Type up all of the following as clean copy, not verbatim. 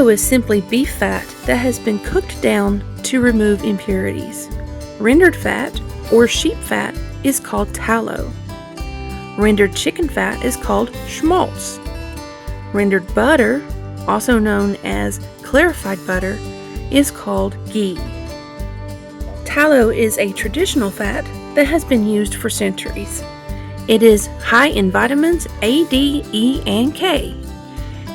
Tallow is simply beef fat that has been cooked down to remove impurities. Rendered fat, or sheep fat, is called tallow. Rendered chicken fat is called schmaltz. Rendered butter, also known as clarified butter, is called ghee. Tallow is a traditional fat that has been used for centuries. It is high in vitamins A, D, E, and K.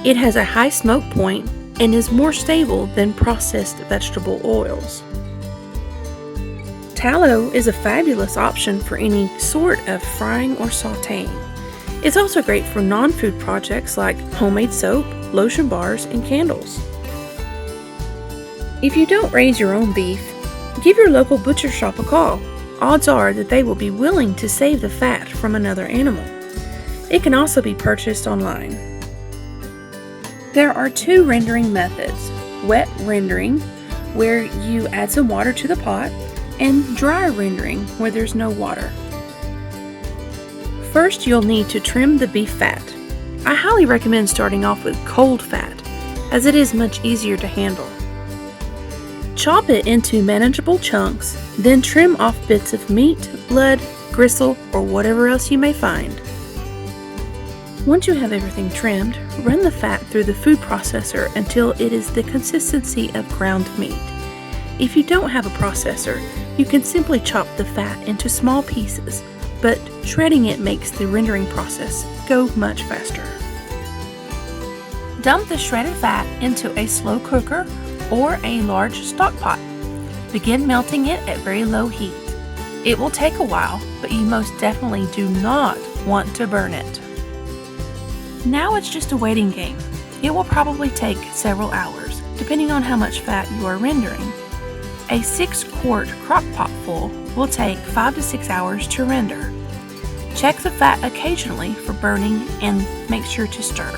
It has a high smoke point and is more stable than processed vegetable oils. Tallow is a fabulous option for any sort of frying or sautéing. It's also great for non-food projects like homemade soap, lotion bars, and candles. If you don't raise your own beef, give your local butcher shop a call. Odds are that they will be willing to save the fat from another animal. It can also be purchased online. There are two rendering methods: wet rendering, where you add some water to the pot, and dry rendering, where there's no water. First, you'll need to trim the beef fat. I highly recommend starting off with cold fat, as it is much easier to handle. Chop it into manageable chunks, then trim off bits of meat, blood, gristle, or whatever else you may find. Once you have everything trimmed, run the fat through the food processor until it is the consistency of ground meat. If you don't have a processor, you can simply chop the fat into small pieces, but shredding it makes the rendering process go much faster. Dump the shredded fat into a slow cooker or a large stock pot. Begin melting it at very low heat. It will take a while, but you most definitely do not want to burn it. Now it's just a waiting game. It will probably take several hours, depending on how much fat you are rendering. A 6-quart crock pot full will take 5 to 6 hours to render. Check the fat occasionally for burning and make sure to stir.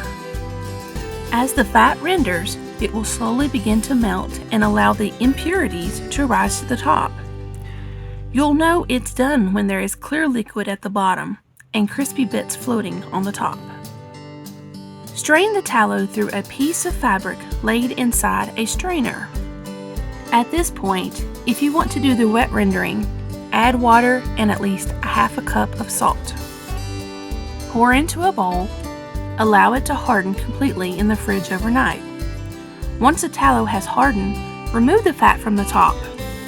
As the fat renders, it will slowly begin to melt and allow the impurities to rise to the top. You'll know it's done when there is clear liquid at the bottom and crispy bits floating on the top. Strain the tallow through a piece of fabric laid inside a strainer. At this point, if you want to do the wet rendering, add water and at least a half a cup of salt. Pour into a bowl, allow it to harden completely in the fridge overnight. Once the tallow has hardened, remove the fat from the top.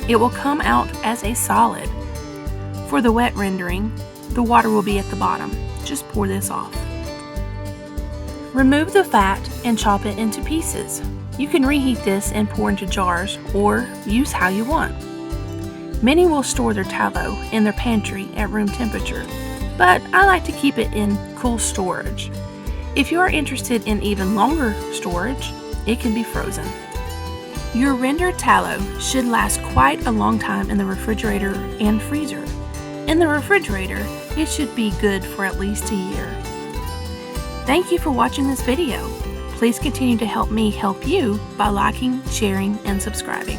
It will come out as a solid. For the wet rendering, the water will be at the bottom. Just pour this off. Remove the fat and chop it into pieces. You can reheat this and pour into jars or use how you want. Many will store their tallow in their pantry at room temperature, but I like to keep it in cool storage. If you are interested in even longer storage, it can be frozen. Your rendered tallow should last quite a long time in the refrigerator and freezer. In the refrigerator, it should be good for at least a year. Thank you for watching this video. Please continue to help me help you by liking, sharing, and subscribing.